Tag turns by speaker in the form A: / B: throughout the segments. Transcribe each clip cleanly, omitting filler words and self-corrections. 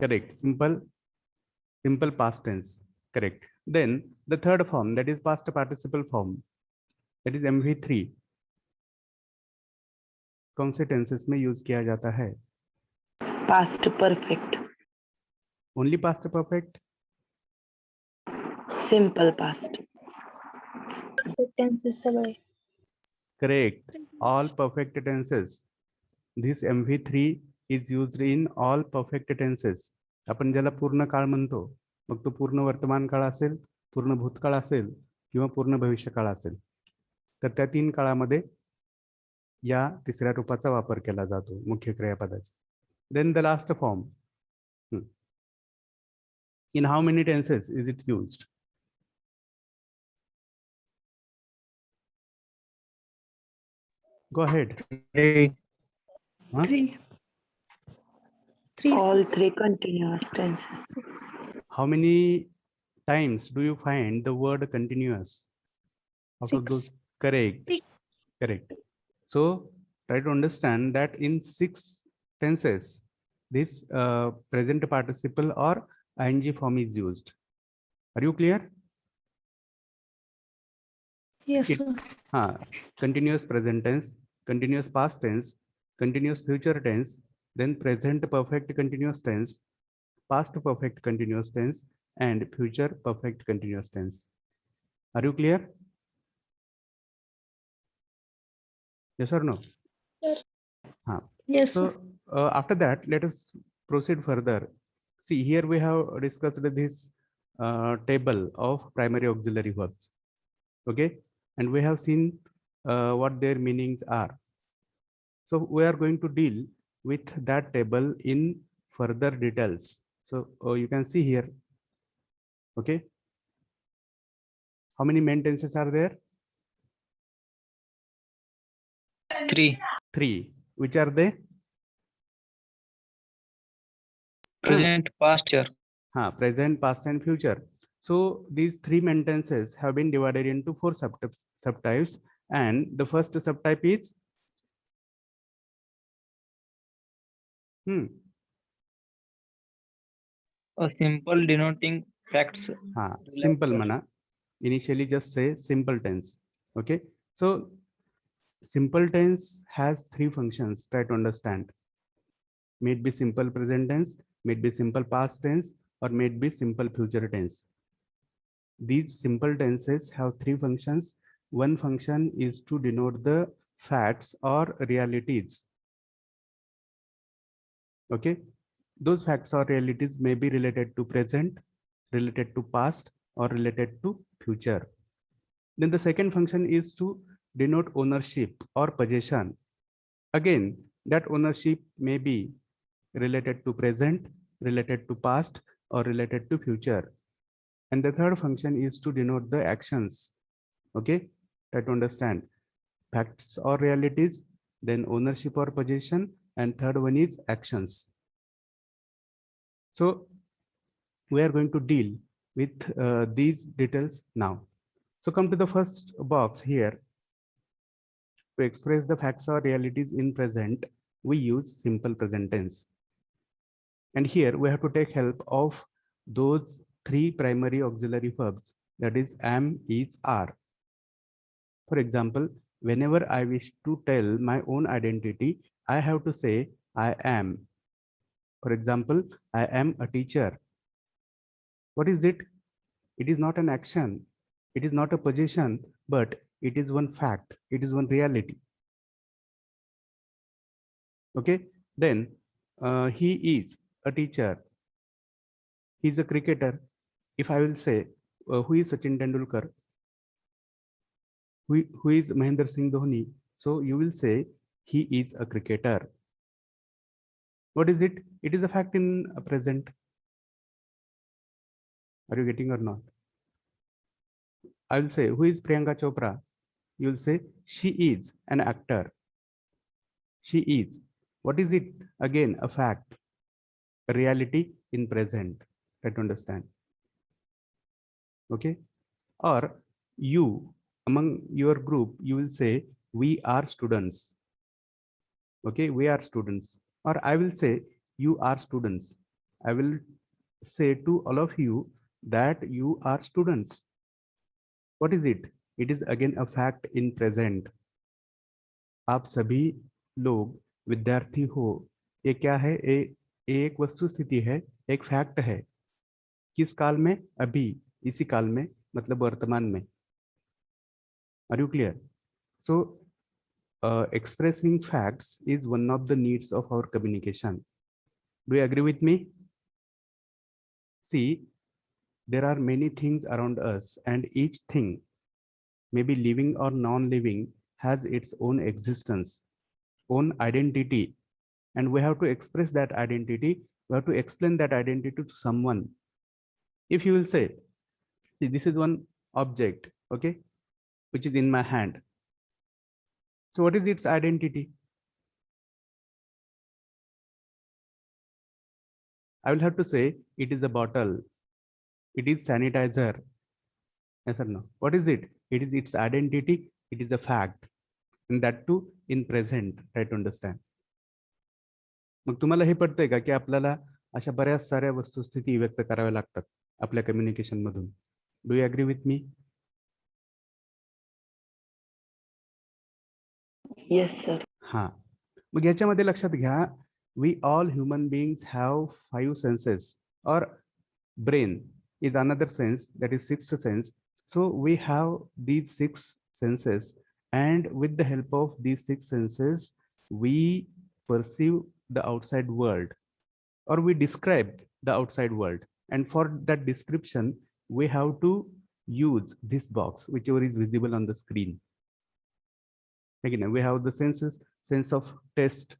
A: Correct. Simple past tense. Correct. Then the third form, that is past participle form, that is MV3. कौन से tenses में use किया जाता है?
B: Past perfect.
A: Only past perfect?
B: Simple past.
C: Perfect tenses सगळे.
A: Correct. All perfect tenses. This MV3 is used in all perfect tenses. आपण ज्याला पूर्ण काळ म्हणतो, मग तो पूर्ण वर्तमान काळ असेल, पूर्ण भूतकाळ असेल किंवा पूर्ण भविष्यकाळ असेल, तर त्या तीन काळामध्ये या तिसऱ्या रूपाचा वापर केला जातो मुख्य क्रियापदाचा. Then the last form. In how many tenses is it used? Go ahead.
D: Three.
A: Huh?
C: Three.
B: All three continuous tenses.
C: 6.
A: How many times do you find the word continuous out of
C: 6.
A: those? Correct.
C: 6.
A: Correct. So try to understand that in 6 tenses, this present participle or ing form is used. Are you clear?
C: Yes,
A: It-
C: sir.
A: Continuous present tense, continuous past tense, continuous future tense, then present perfect continuous tense, past perfect continuous tense, and future perfect continuous tense. Are you clear? Yes or no?
C: Yes, sir.
A: So after that, let us proceed further. See, here we have discussed this table of primary auxiliary verbs. Okay, and we have seen what their meanings are. So we are going to deal with that table in further details. So you can see here. Okay, how many main tenses are there?
D: 3.
A: 3. Which are they?
D: Present, past year.
A: Present, past, and future. So these 3 main tenses have been divided into 4 subtypes, and the first subtype is
D: A simple denoting facts.
A: simple mana. Initially just say simple tense. Okay, so simple tense has 3 functions. Try to understand. May it be simple present tense, may it be simple past tense, or may it be simple future tense. These simple tenses have 3 functions. One function is to denote the facts or realities. Okay, those facts or realities may be related to present, related to past, or related to future. Then the second function is to denote ownership or possession. Again, that ownership may be related to present, related to past, or related to future. And the third function is to denote the actions. Okay, try to understand facts or realities, then ownership or possession, and third one is actions. So we are going to deal with these details now. So come to the first box here. To express the facts or realities in present, we use simple present tense. And here we have to take help of those 3 primary auxiliary verbs, that is am, is, are. For example, whenever I wish to tell my own identity, I have to say I am. For example, I am a teacher. What is it? It is not an action. It is not a possession, but it is one fact. It is one reality. Okay. Then he is a teacher. He is a cricketer. If I will say who is Sachin Tendulkar, who is Mahendra Singh Dhoni, so you will say he is a cricketer. What is it? It is a fact in present. Are you getting or not? I will say who is Priyanka Chopra. You will say she is an actor. She is. What is it? Again, a fact, a reality in present. Try to understand. Okay. Or you, among your group, you will say we are students. Okay, we are students. Or I will say you are students. I will say to all of you that you are students. What is it? It is again a fact in present. आप सभी लोग विद्यार्थी हो. ये क्या है? एक वस्तु स्थिति है, एक फैक्ट है. किस काल में? अभी, इसी काल में, मतलब वर्तमान में. Are you clear? So expressing facts is one of the needs of our communication. Do you agree with me? See, there are many things around us, and each thing, maybe living or non-living, has its own existence, own identity, and we have to express that identity. We have to explain that identity to someone. If you will say, see, this is one object, okay, which is in my hand. So what is its identity? I will have to say it is a bottle. It is sanitizer. Yes or no? What is it? It is its identity. It is a fact. And that too in present. Try to understand. मग तुम्हाला हे पडतंय का की आपल्याला अशा बऱ्याच साऱ्या वस्तुस्थिती व्यक्त कराव्या लागतात आपल्या कम्युनिकेशन मधून? Do you agree with me?
B: Yes, sir.
A: हा. मग याच्यामध्ये लक्षात घ्या, we all human beings have 5 senses, or brain is another sense, that is 6th sense. So we have these 6 senses, and with the help of these 6 senses we perceive the outside world, or we describe the outside world, and for that description we have to use this box, whichever is visible on the screen. Again, we have the senses, sense of taste.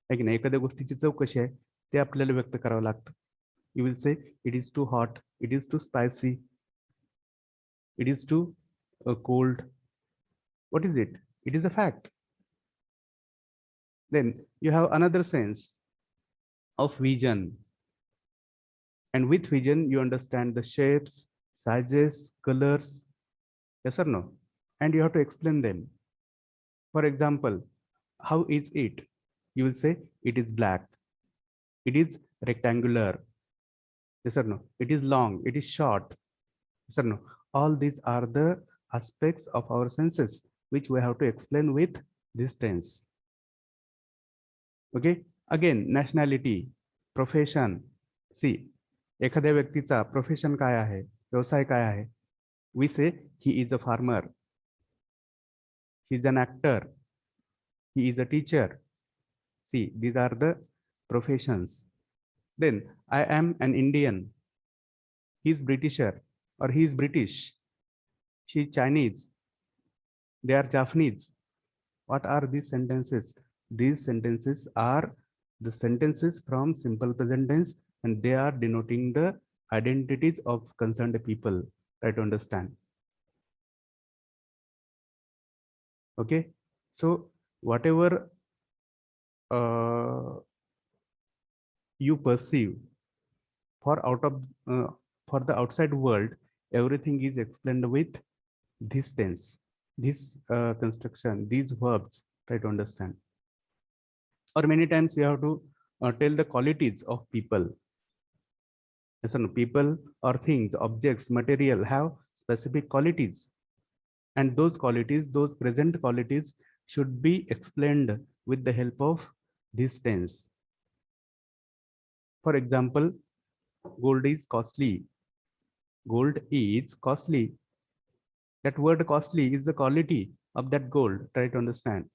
A: Again, एखाद्या गोष्टीची चव कशी आहे ते आपल्याला व्यक्त करावं लागतं. You will say it is too hot, it is too spicy, it is too cold. What is it? It is a fact. Then you have another sense of vision, and with vision you understand the shapes, sizes, colors. Yes or no? And you have to explain them. For example, how is it? You will say it is black, it is rectangular. Yes or no? It is long, it is short. Yes or no? All these are the aspects of our senses which we have to explain with this tense. Okay. Again, nationality, profession. See, एखाद्या व्यक्तीचा profession काय आहे, व्यवसाय काय आहे? We say he is a farmer, he is an actor, he is a teacher. See, these are the professions. Then I am an Indian, he is Britisher, or he is British, she is Chinese, they are Japanese. What are these sentences? These sentences are the sentences from simple present tense, and they are denoting the identities of concerned people. Try to understand. Okay. So whatever you perceive for the outside world, everything is explained with this tense, this construction, these verbs. Try to understand. Or many times you have to tell the qualities of people. Yes or no? People or things, objects, material have specific qualities, and those qualities, those present qualities, should be explained with the help of this tense. For example, gold is costly. Gold is costly. That word costly is the quality of that gold. Try to understand.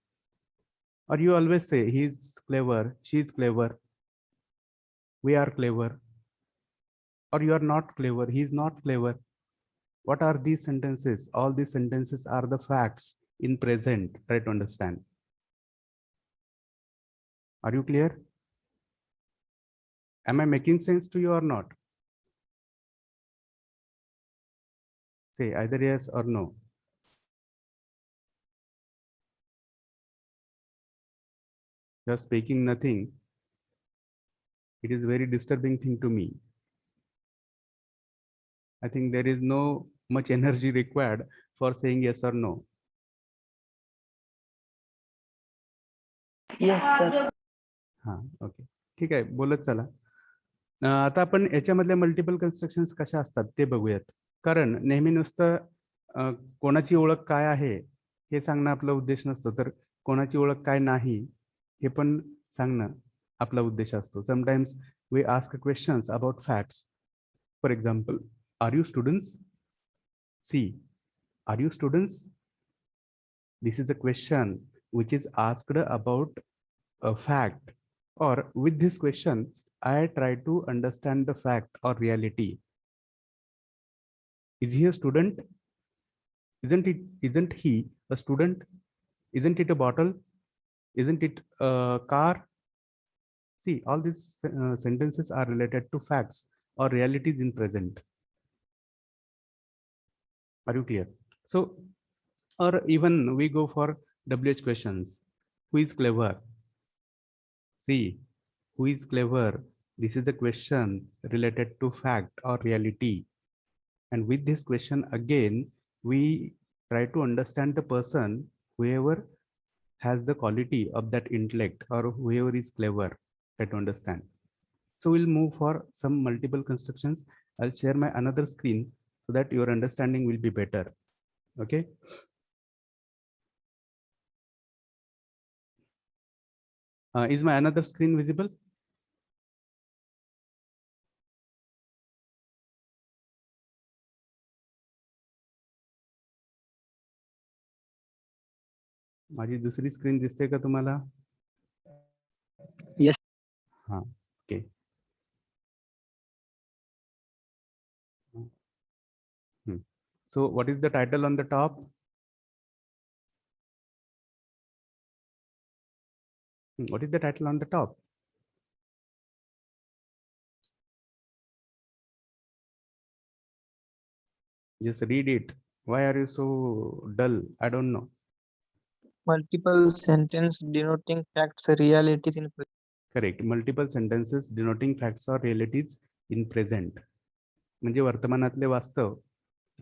A: Or you always say he is clever, she is clever, we are clever. Or you are not clever, he is not clever. What are these sentences? All these sentences are the facts in present. Try to understand. Are you clear? Am I making sense to you or not? Say either yes or no. You are speaking nothing. It is a very disturbing thing to me. I think there is no much energy required for saying yes or no.
B: Yes, sir.
A: हाँ, okay, ठीक आहे, बोलत चला. आता आपण याच्यामधल्या multiple constructions कशा असतात ते बघूयात. कारण नेहमी नुसतं कोणाची ओळख काय आहे हे सांगणं आपला उद्देश नसतो, तर कोणाची ओळख काय नाही हे पण सांगणं आपला उद्देश असतो. Sometimes we ask questions about facts. For example, are you students? See, are you students? This is a question which is asked about a fact, or with this question I try to understand the fact or reality. Is he a student? Isn't he a student? Isn't it a bottle? Isn't it a car? See, all these sentences are related to facts or realities in present. Are you clear? So, or even we go for WH questions. Who is clever? See, who is clever? This is the question related to fact or reality. And with this question again, we try to understand the person, whoever has the quality of that intellect or whoever is clever, try to understand. So we'll move for some multiple constructions. I'll share my another screen so that your understanding will be better. Okay. Is my another screen visible? माझी दुसरी screen दिसते का तुम्हाला?
D: Yes.
A: हाँ, okay. So what is the title on the top? What is the title on the top? Just read it. Why are you so dull? I don't know.
D: Multiple sentence denoting facts, realities in present.
A: Correct. Multiple sentences denoting facts or realities in present. म्हणजे वर्तमानातले वास्तव,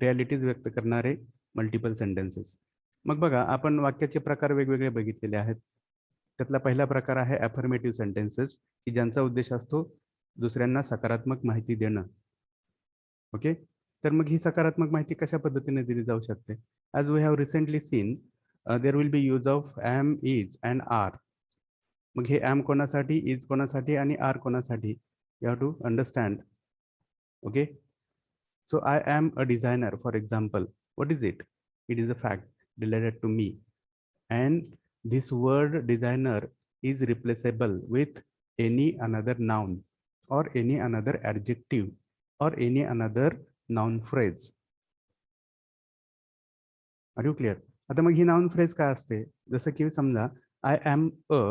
A: realities व्यक्त करणारे multiple sentences. मग बघा, आपण वाक्याचे प्रकार वेगवेगळे बघितलेले आहेत. त्यातला पहिला प्रकार आहे अफर्मेटिव्ह सेंटेन्सेस, की ज्यांचा उद्देश असतो दुसऱ्यांना सकारात्मक माहिती देणं. ओके, तर मग ही सकारात्मक माहिती कशा पद्धतीने दिली जाऊ शकते? As we have recently seen, there will be use of am, is and are. मग हे एम कोणासाठी, इज कोणासाठी आणि आर कोणासाठी, you have to understand. Okay, so I am a designer, for example. What is it? It is a fact related to me, and this word designer is replaceable with any another noun or any another adjective or any another noun phrase. Are you clear? आता मग ही noun phrase काय असते? जसं की समजा I am a,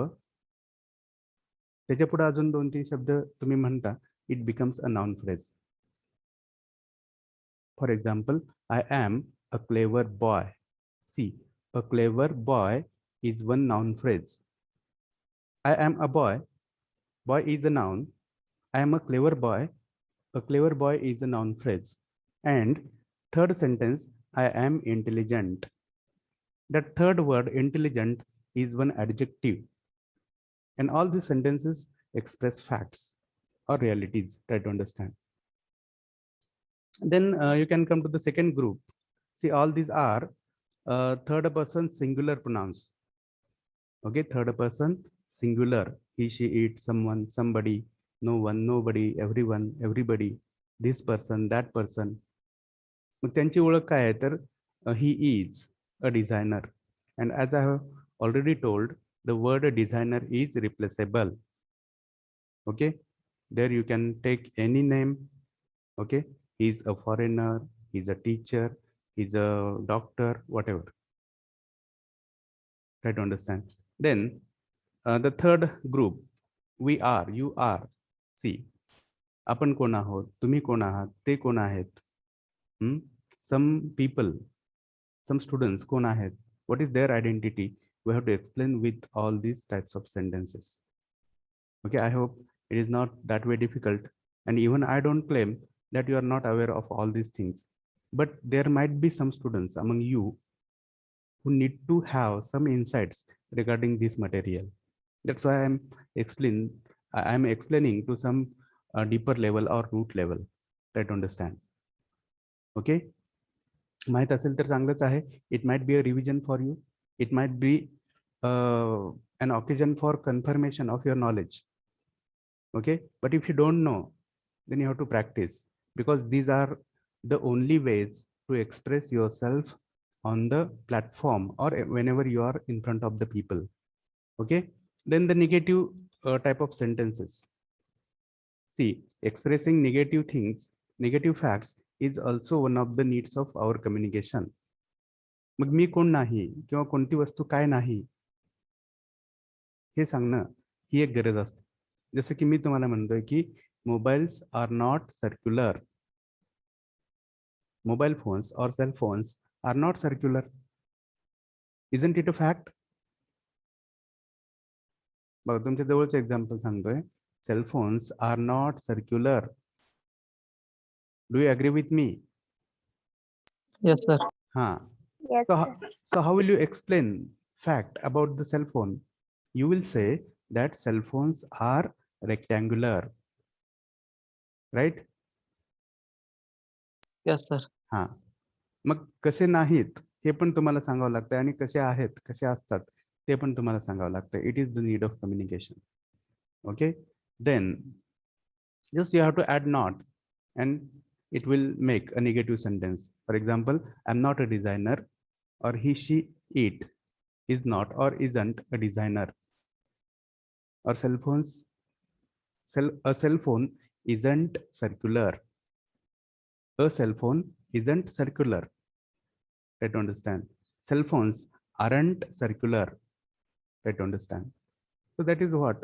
A: त्याच्या पुढे अजून 2-3 शब्द तुम्ही म्हणता, it becomes a noun phrase. For example, I am a clever boy. See, a clever boy is one noun phrase. I am a boy. Boy is a noun. I am a clever boy. A clever boy is a noun phrase. And third sentence, I am intelligent. That third word, intelligent, is one adjective. And all these sentences express facts or realities. Try to understand. Then you can come to the second group. See, all these are third person singular pronouns. Okay, third person singular. He, she, it, someone, somebody, no one, nobody, everyone, everybody, this person, that person. मग त्यांची ओळख काय आहे? तर he is a designer, and as I have already told, the word designer is replaceable. Okay, there you can take any name. Okay, he's a foreigner, he's a teacher, he's a doctor, whatever. Try to understand. Then the third group, we are, you are. See, आपण कोण आहोत, तुम्ही कोण आहात, ते कोण आहेत. Some people, some students कोण आहेत, what is their identity? We have to explain with all these types of sentences. Okay, I hope it is not that way difficult, and even I don't claim that you are not aware of all these things, but there might be some students among you who need to have some insights regarding this material. That's why I'm explaining to some deeper level or root level. Try to understand. Okay, माहित असेल तर चांगलंच आहे. It might be a revision for you. It might be an occasion for confirmation of your knowledge. Okay, but if you don't know, then you have to practice, because these are the only ways to express yourself on the platform or whenever you are in front of the people. Okay, then the negative type of sentences. See, expressing negative things, negative facts is also one of the needs of our communication. मग मी कोण नाही किंवा कोणती वस्तू काय नाही हे सांगणं ही एक गरज असते. जसं की मी तुम्हाला म्हणतोय की mobiles are not circular. Mobile phones और cell phones are not circular. Isn't it a fact? बघा, तुमच्या जवळचं एक्झाम्पल सांगतोय. Cell phones are not circular. Do you agree with me?
D: Yes, sir.
A: हा.
C: Yes,
A: So,
C: sir.
A: so how will you explain fact about the cell phone? You will say that cell phones are rectangular, right?
D: Yes, sir.
A: हा. मग कसे नाहीत हे पण तुम्हाला सांगावं लागतं, आणि कसे आहेत, कसे असतात ते पण तुम्हाला सांगावं लागतं. It is the need of communication. Okay, then just you have to add not, and it will make a negative sentence. For example, I'm not a designer, or he, she, it is not or isn't a designer. Or a cell phone isn't circular. A cell phone isn't circular. Try to understand. Cell phones aren't circular. Try to understand. So that is what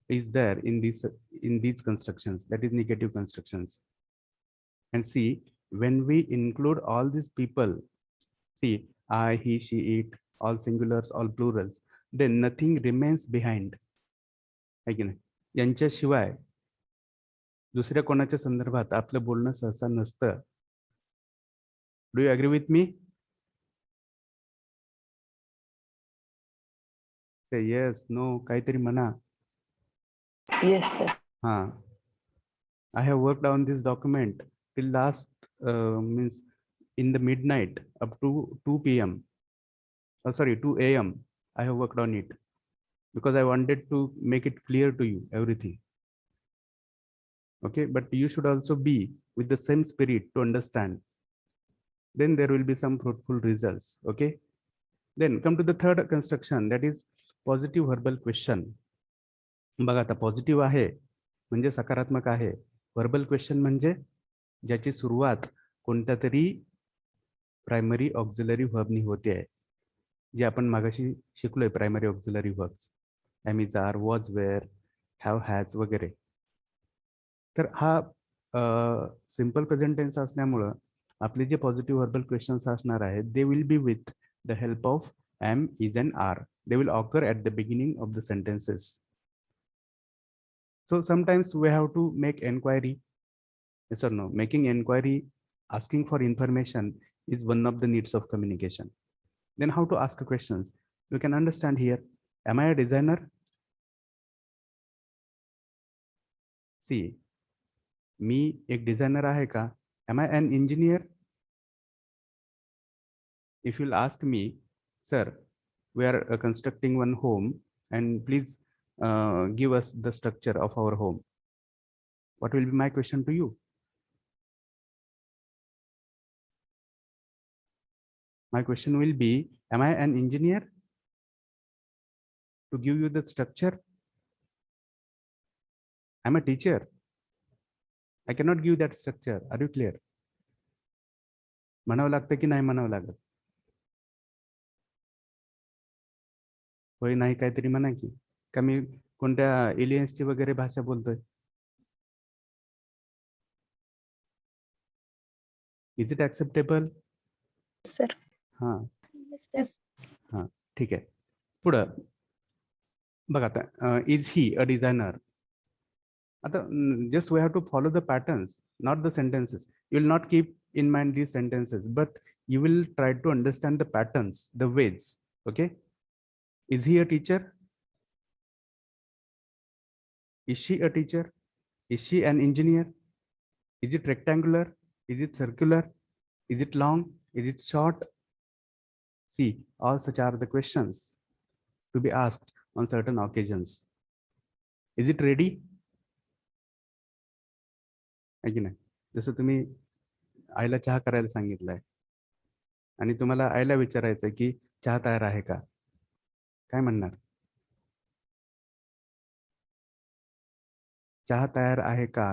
A: is there in these constructions, that is negative constructions. And see, when we include all these people, see, I, he, she, it, all singulars, all plurals, then nothing remains behind. है की नाही? यांच्याशिवाय दुसऱ्या कोणाच्या संदर्भात आपलं बोलणं सहसा नसतं. डू यू अग्री विथ मी? से येस, नो, काहीतरी म्हणा.
B: Yes, sir.
A: हा. I have worked on this document till last means in the midnight up to 2 p.m. Oh, sorry, 2 a.m. I have worked on it because I wanted to make it clear to you everything. Okay, but you should also be with the same spirit to understand. Then there will be some fruitful results. Okay, then come to the third construction, that is positive verbal question. बघा, आता positive आहे म्हणजे सकारात्मक आहे. Verbal question म्हणजे ज्याची सुरुवात कोणत्या तरी प्रायमरी ऑक्झिलरी व्हर्बनी होते आहे, जे आपण मागाशी शिकलोय. Primary auxiliary verbs, am is, are, was, were, have, has वगैरे. तर हा सिंपल प्रेझेंट टेन्स असल्यामुळं आपले जे पॉझिटिव्ह व्हर्बल क्वेश्चन्स असणार आहेत, they will be with the help of am, is and are. They will occur at the beginning of the sentences. So sometimes we have to make inquiry. Yes or no? Making inquiry, asking for information is one of the needs of communication. Then how to ask questions? You can understand here. Am I a designer? See, me एक designer आहे का? Am I an engineer? If you'll ask me, sir, we are constructing one home, and please give us the structure of our home. What will be my question to you? My question will be, am I an engineer to give you the structure? I'm a teacher. I cannot give that structure. Are you clear? म्हणावं लागतं की नाही म्हणावं लागत? होय नाही काहीतरी म्हणा की. का मी कोणत्या एलियन्सची वगैरे भाषा बोलतोय? Is it acceptable?
C: Sir.
A: हा.
C: Yes.
A: हा, ठीक आहे. पुढं बघा, आता इज ही अ डिझायनर. आता just we have to follow the patterns, not the sentences. You will not keep in mind these sentences, but you will try to understand the patterns, the ways. Okay, is he a teacher? Is she a teacher? Is she an engineer? Is it rectangular? Is it circular? Is it long? Is it short? See, all such are the questions to be asked on certain occasions. Is it ready? आहे की नाही? जसं तुम्ही आईला चहा करायला सांगितलंय आणि तुम्हाला आईला विचारायचं की चहा तयार आहे का, काय म्हणणार? चहा तयार आहे का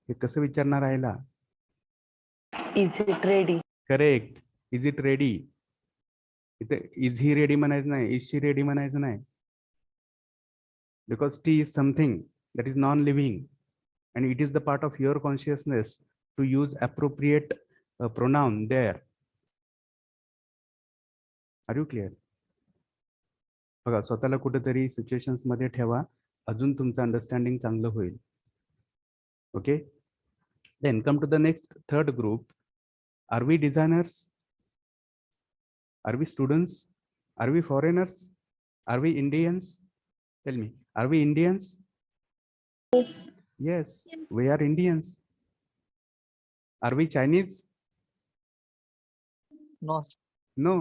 A: हे कसं विचारणार आईला?
B: Is it ready?
A: Correct. Is it ready? इथे इज ही रेडी म्हणायचं नाही, इज शी रेडी म्हणायचं नाही. Because tea is something that is non-living and it is the part of your consciousness to use appropriate pronoun there. Are you clear? बघा, स्वतःला कुठेतरी situations मध्ये ठेवा, अजून तुमचं अंडरस्टँडिंग चांगलं होईल. Okay, then come to the next third group. Are we designers? Are we students? Are we foreigners? Are we Indians? Tell me, are we Indians?
C: Yes.
A: Yes, we are Indians. Are we Chinese?
D: No.
A: No,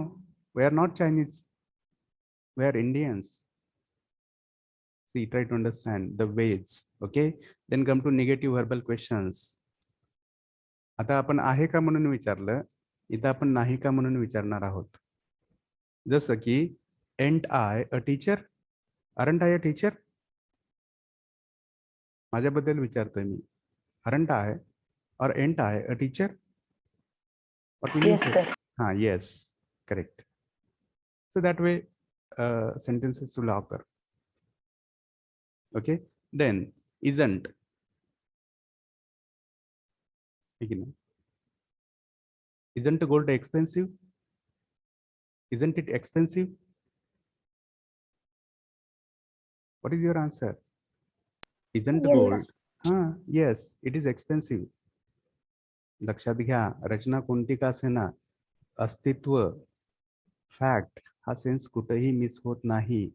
A: we are not Chinese. We are Indians. See, try to understand the ways. Okay, then come to negative verbal questions. आता आपण आहे का म्हणून विचारलं, इथं आपण नाही का म्हणून विचारणार आहोत. जसं की ain't I a teacher? Aren't I a teacher? माझ्याबद्दल विचारतोय मी. Aren't I or ain't I a teacher? What will you
B: Yes,
A: say?
B: sir.
A: Yes, correct. So that way sentences will occur. Okay, then isn't. Isn't gold expensive? Isn't it expensive? What is your answer? Isn't
C: Yes.
A: gold? Yes, it is expensive. लक्षात घ्या, रचना कोणती का असेना, अस्तित्व, fact हा sense कुठेही miss होत नाही.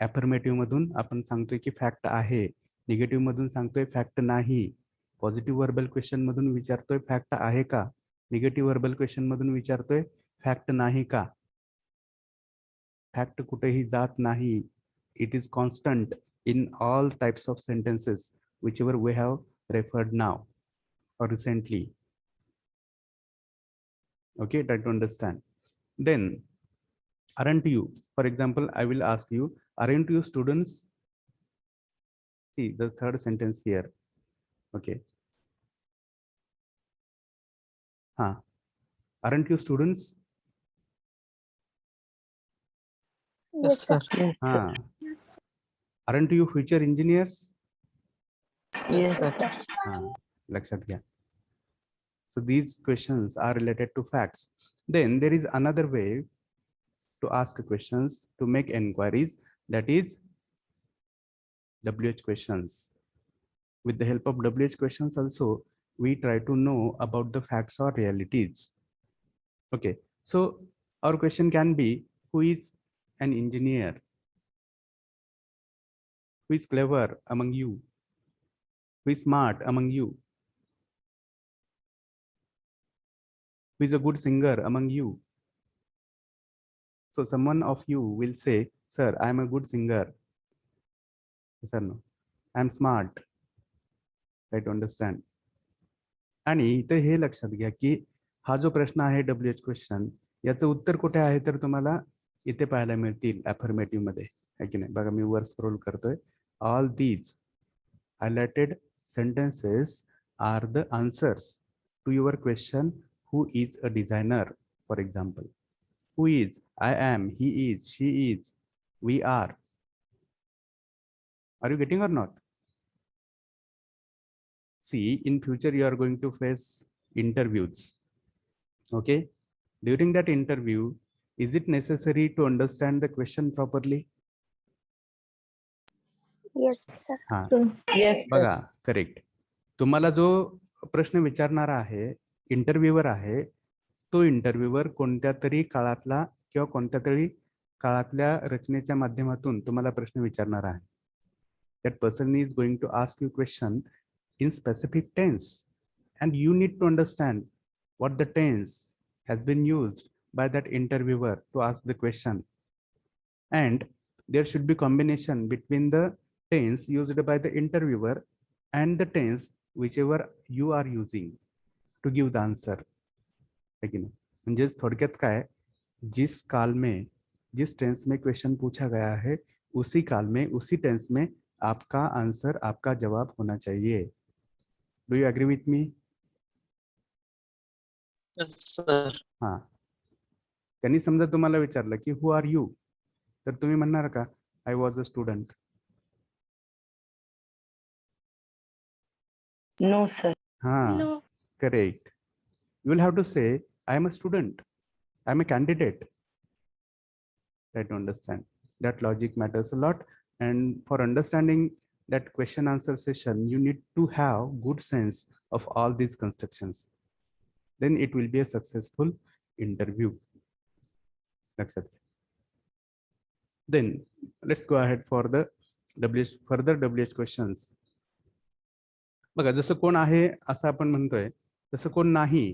A: अफर्मेटिव्ह मधून आपण सांगतोय की फॅक्ट आहे, निगेटिव्ह मधून सांगतोय फॅक्ट नाही, पॉझिटिव्ह वर्बल क्वेश्चन मधून विचारतोय फॅक्ट आहे का, निगेटिव्ह वर्बल क्वेश्चन मधून विचारतोय फॅक्ट नाही का. फॅक्ट कुठेही जात नाही. It is constant in all types of sentences whichever we have referred now or recently. Okay, try to understand. Then aren't you, for example, I will ask you, aren't you students? See the third sentence here. Okay, aren't you students?
D: Yes, sir.
B: Yes, sir.
C: Yes.
A: Aren't you future engineers?
B: Yes,
D: sir.
B: sir.
A: लक्षात घ्या. So these questions are related to facts. Then there is another way to ask questions, to make inquiries, that is WH questions. With the help of WH questions also, we try to know about the facts or realities. Okay, so our question can be, who is an engineer? Who is clever among you? Who is smart among you? Who is a good singer among you? So someone of you will say, sir, I am a good singer. Yes or no? I am smart. Try to understand. आणि इथे हे लक्षात घ्या की हा जो प्रश्न आहे WH question, याचं उत्तर कुठे आहे तर तुम्हाला इथे पाहायला मिळतील अफर्मेटिव्ह मध्ये, आहे की नाही. बघा, मी वर स्क्रोल करतोय. All these highlighted sentences are the answers to your question, who is a designer? For example, who is, I am, he is, she is, we are. Are you getting or not? See, in future you are going to face interviews. Okay, during that interview, is it necessary to understand the question properly?
C: Yes, sir.
B: Yes, sir.
A: बघा, correct. तुम्हाला जो प्रश्न विचारणारा आहे, interviewer आहे, तो interviewer कोणत्या तरी काळातला किंवा कोणत्या तरी काळातल्या रचनेच्या माध्यमातून तुम्हाला प्रश्न विचारणार आहे. that person is going to ask you question in specific tense, and you need to understand what the tense has been used by that interviewer to ask the question. And there should be combination between the tense used by the interviewer and the tense whichever you are using to give the answer. है की नाही? म्हणजेच थोडक्यात काय, जिस काल में जिस टेंस में क्वेश्चन पूछा गया है उसी काल में उसी टेंस में आपका आंसर आपका जवाब होना चाहिए. Do you agree with me?
D: Yes, sir.
A: हा, त्यांनी समजा तुम्हाला विचारलं की हु आर यू, तर तुम्ही म्हणणार का I was a student?
B: No, sir.
A: हा,
C: No.
A: correct. You will have to say I am a student, I am a candidate. Try to understand that logic matters a lot, and for understanding that question answer session you need to have good sense of all these constructions, then it will be a successful interview. Then let's go ahead for the further WH questions. बघा, जसं कोण आहे असं आपण म्हणतोय, तसं कोण नाही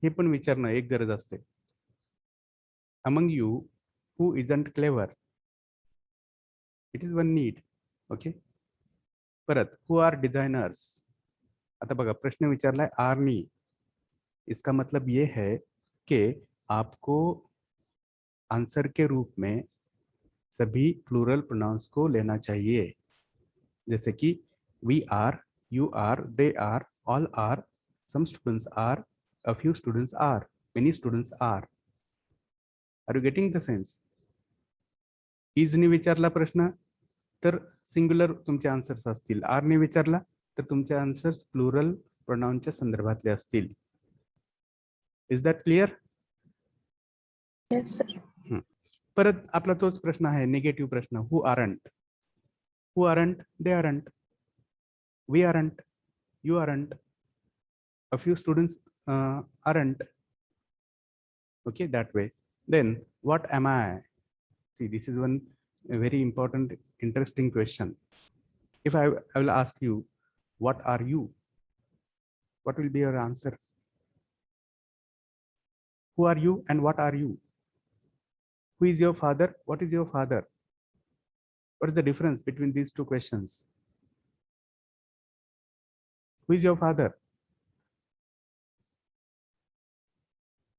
A: हे पण विचारणं एक गरज असते. Among you who isn't clever, it is one need. Okay, परत who are designers. आता बघा, प्रश्न विचारलाय आरनी, इसका मतलब ये है कि आपको आंसर के रूप में सभी प्लूरल प्रोनाउंस को लेना चाहिए, जैसे कि we are, you are, they are, all are, some students are, a few students are, many students are. Are you getting the sense? Is ने विचारला प्रश्न तर सिंग्युलर तुमचे आन्सर्स असतील, आर ने विचारला तर तुमचे आन्सर्स प्लुरल प्रोनाउनच्या संदर्भातले असतील. Is that clear?
C: Yes, sir.
A: परत आपला तोच प्रश्न आहे, निगेटिव्ह प्रश्न. Who aren't? Who aren't? They aren't, we aren't, you aren't, a few students aren't. Okay, that way. Then what am I? See, this is one very important interesting question. If I will ask you what are you, what will be your answer? Who are you and what are you? Who is your father? What is your father? What is the difference between these two questions? Who is your father?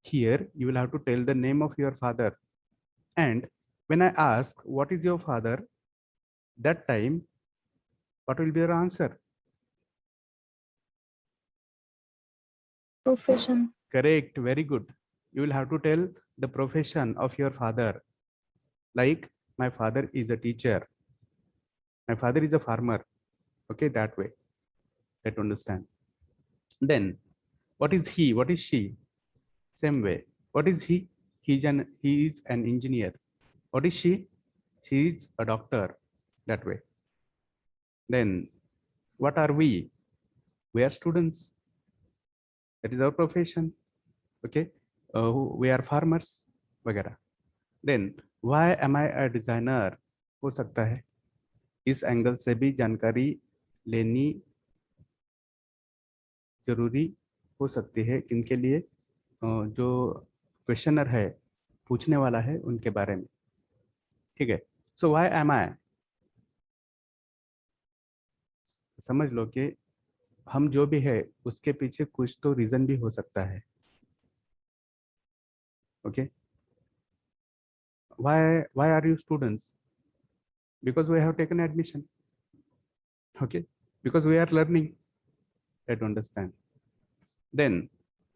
A: Here you will have to tell the name of your father, and when I ask what is your father, that time what will be your answer?
C: Profession.
A: Correct, very good. You will have to tell the profession of your father, like my father is a teacher, my father is a farmer. Okay, that way. Try to understand. Then what is he? What is she? Same way. What is he? He is an engineer. What is she? She is a doctor. That way. Then what are we? We are students. That is our profession. Okay. We are farmers. वगैरह. Then why am I a designer? हो सकता है, इस angle से भी जानकारी लेनी जरूरी हो सकती है. किनके लिए? जो क्वेश्चनर है, पूछने वाला है, उनके बारे में. ठीक है. सो व्हाई एम आई, समझ लो कि हम जो भी है उसके पीछे कुछ तो रीजन भी हो सकता है. Okay. Why are you students? Because we have taken admission. Okay. Because we are learning. Try to understand. Then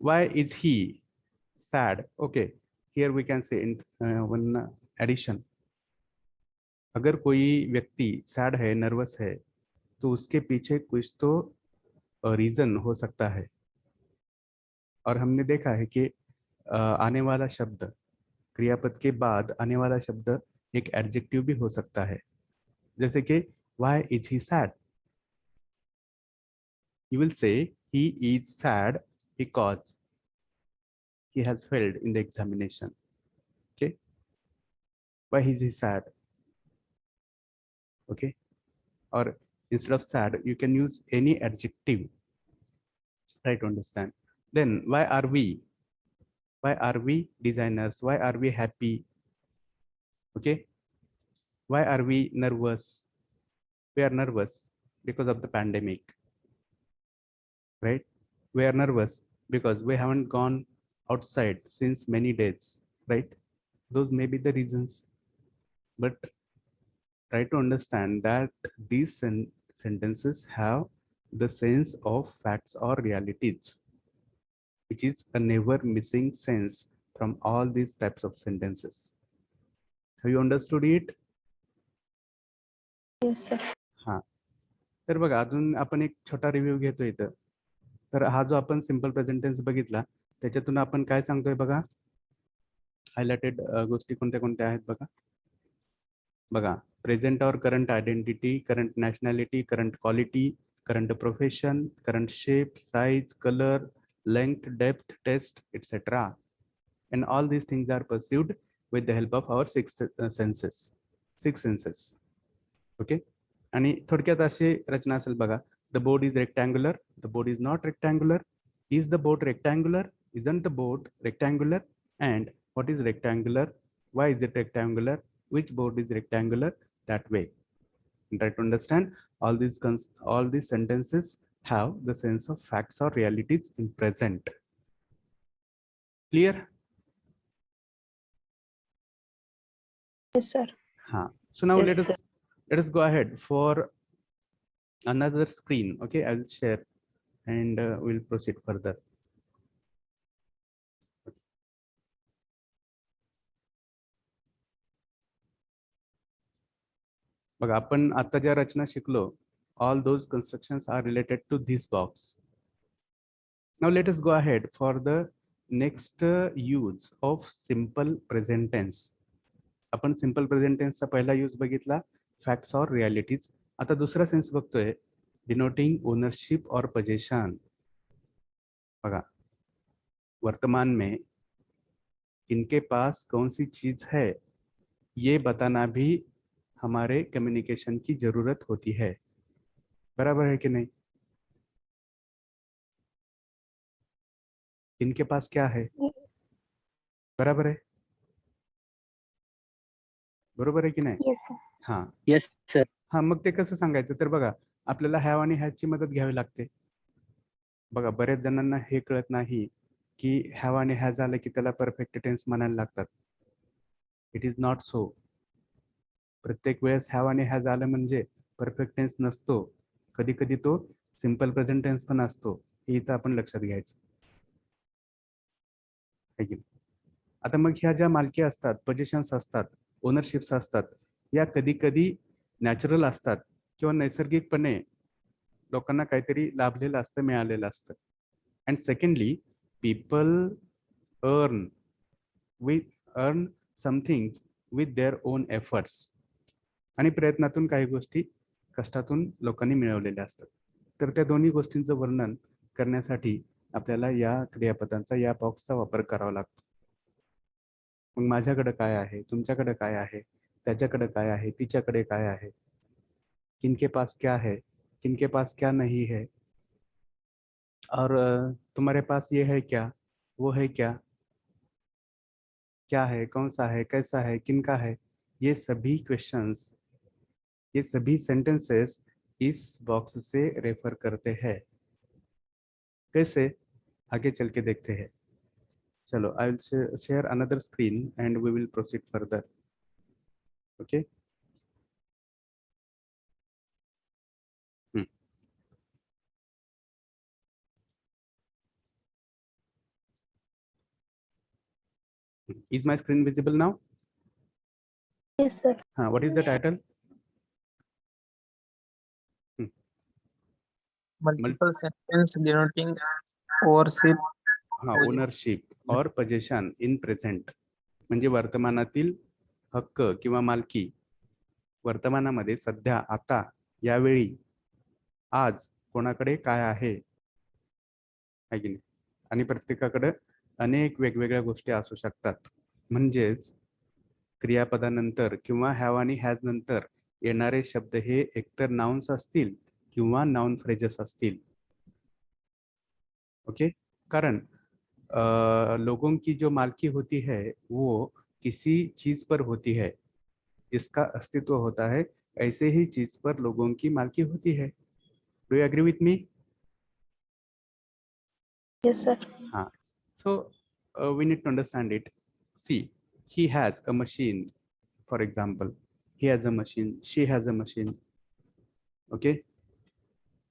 A: why is he sad? Okay, here we can say in one addition. अगर कोई व्यक्ति sad है, nervous है, तो उसके पीछे कुछ तो रीजन हो सकता है. और हमने देखा है कि आने वाला शब्द, क्रियापद के बाद आने वाला शब्द एक एडजेक्टिव भी हो सकता है, जैसे कि why is he sad? You will say he is sad because he has failed in the examination. Okay. Why is he sad? Okay. or instead of sad, you can use any adjective. Try to understand. Then why are we? Why are we designers? Why are we happy? Okay. Why are we nervous? We are nervous because of the pandemic, right? We are nervous because we haven't gone outside since many days, right? Those may be the reasons, but try to understand that these sentences have the sense of facts or realities, which is a never missing sense from all these types of sentences. Have you understood it?
C: Yes, sir.
A: हा, तर बघा अजून आपण एक छोटा review घेतो इथं. तर हा जो आपण सिंपल प्रेझेंट टेन्स बघितला त्याच्यातून आपण काय सांगतोय बघा, हायलाइटेड गोष्टी कोणत्या कोणत्या आहेत बघा. बघा, प्रेझेंट और current identity, current nationality, current quality, current profession, current shape, size, colour, length, depth, test, etc. And all these things are perceived with the help of our six senses. Okay. आणि थोडक्यात अशी रचना असेल बघा. The board is rectangular. The board is not rectangular. Is the board rectangular? Isn't the board rectangular? And what is rectangular? Why is it rectangular? Which board is rectangular? That way. Try to understand all these sentences have the sense of facts or realities in present. Clear?
C: Yes, sir.
A: So now
B: Yes,
A: let us go ahead for another screen. Okay, I will share and we'll proceed further. बघा, आपण आता ज्या रचना शिकलो, all those constructions are related to this box. Now let us go ahead for the next use of simple present tense. आपण simple present टेन्सचा पहिला use बघितला, facts और realities. आता दुसरा सेन्स बघतोय, डिनोटिंग ओनरशिप और पोजेशन. बघा, वर्तमान में इनके पास कौन सी चीज है ये बताना भी हमारे कम्युनिकेशन की जरूरत होती है. बराबर है कि नहीं? इनके पास क्या है? बराबर आहे, बरोबर आहे की नाही?
C: Yes, sir.
A: हा
D: Yes, sir.
A: हा, मग ते कसं सांगायचं? तर बघा, आपल्याला हॅव आणि हॅजची मदत घ्यावी लागते. बघा, बरेच जणांना हे कळत नाही की हॅव आणि हॅज आलं की त्याला परफेक्ट टेन्स म्हणायला लागतात. It is not so. प्रत्येक वेळेस हॅव आणि हॅज आलं म्हणजे परफेक्ट टेन्स नसतो. कधी कधी तो सिंपल प्रेझेंट टेन्स पण असतो. हे इथं आपण लक्षात घ्यायचं. आता मग ह्या ज्या मालकी असतात, पोझिशन्स असतात, ओनरशिप्स असतात, या कधी कधी नॅचरल असतात किंवा नैसर्गिकपणे लोकांना काहीतरी लाभलेलं असतं, मिळालेलं असतं. And secondly, people earn something with their own efforts. आणि प्रयत्नातून काही गोष्टी कष्टातून लोकांनी मिळवलेल्या असतात. तर त्या दोन्ही गोष्टींचं वर्णन करण्यासाठी आपल्याला या क्रियापदांचा, या बॉक्सचा वापर करावा लागतो. मग माझ्याकडे काय आहे, तुमच्याकडे काय आहे, त्याच्याकडे काय आहे, तिच्याकडे काय आहे, किनके पास क्या है, किनके पास क्या नहीं है, और तुम्हारे पास ये है क्या, वो है क्या, क्या है, कौन सा है, कैसा है, किनका है. ये सभी क्वेश्चंस, ये सभी सेंटेंसेस इस बॉक्स से रेफर करते हैं. कैसे? आगे चल के देखते हैं. चलो, I will share another screen and we will proceed further. Okay. Is my screen visible now?
C: Yes, sir.
A: What is the title?
D: Multiple sentence denoting ownership.
A: Ownership और पोजेशन इन प्रेझेंट. म्हणजे वर्तमानातील हक्क किंवा मालकी. वर्तमानामध्ये सध्या, आता, यावेळी, आज कोणाकडे काय आहे की नाही. आणि प्रत्येकाकडे अनेक वेगवेगळ्या गोष्टी असू शकतात. म्हणजेच क्रियापदानंतर किंवा हॅव आणि हॅज नंतर येणारे शब्द हे एकतर नाउन्स असतील किंवा नाउन फ्रेजेस असतील. ओके, कारण लोगों की जो मालकी होती है वो किसी चीज पर होती है, जिसका अस्तित्व होता है ऐसे ही चीज पर लोगों की मालकी होती है. Do you agree with me?
C: Yes, sir.
A: हाँ. So we need to understand it. See, he has a machine, for example. He has a machine. She has a machine. Okay.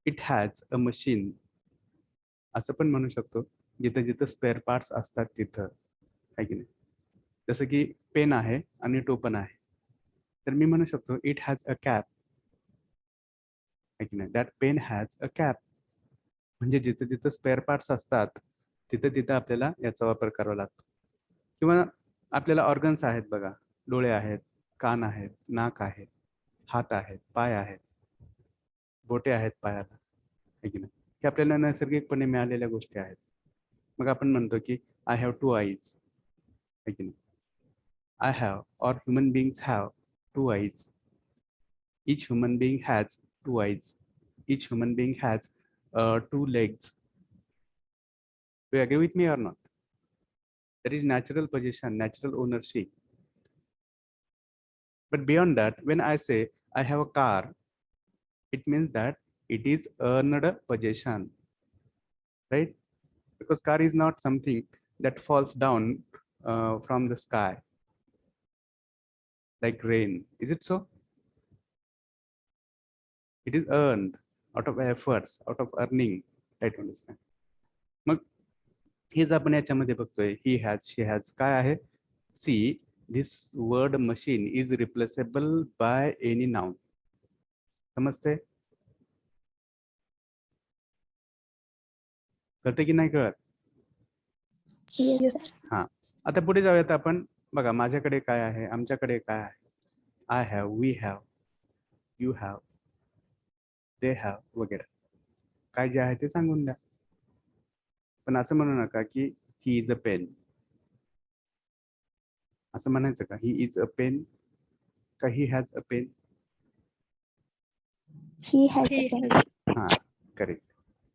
A: It has a machine. असं पण म्हणू शकतो, जिथे जिथे spare parts असतात तिथं, आहे की नाही. जसं की पेन आहे आणि टोपण आहे, तर मी म्हणू शकतो इट हॅज अ कॅप, आहे की नाही. That pen has a cap. म्हणजे जिथे जिथे स्पेअर पार्ट्स असतात तिथे तिथे आपल्याला याचा वापर करावा लागतो. किंवा आपल्याला ऑर्गन्स आहेत बघा, डोळे आहेत, कान आहेत, नाक आहे, हात आहेत, पाय आहेत, बोटे आहेत पायाला, आहे की नाही. हे आपल्याला नैसर्गिकपणे मिळालेल्या गोष्टी आहेत. मग आपण म्हणतो की आय हॅव 2 आईज, आहे की नाही. आय हॅव और human beings have 2 eyes. Each human being has 2 eyes. Each human being has 2 legs. Do you agree with me or not? There is natural possession, natural ownership. But beyond that, when I say I have a car, it means that it is earned possession, right? Because car is not something that falls down from the sky like rain. Is it so? It is earned out of efforts, out of earning. Right, understand? मग हेच आपण याच्यामध्ये बघतोय. He has, she has काय आहे. See, this word machine is replaceable by any noun. समजते? कळते की नाही कळत?
C: Yes, sir.
A: हा, आता पुढे जाऊयात आपण. बघा, माझ्याकडे काय आहे, आमच्याकडे काय आहे. I have, we have, you have, they have वगैरे. काय जे आहे ते सांगून द्या. पण असं म्हणू नका की ही इज अ पेन. असं म्हणायचं का ही इज अ पेन, का he has a pen?
C: He has a pen.
A: हा, करेक्ट.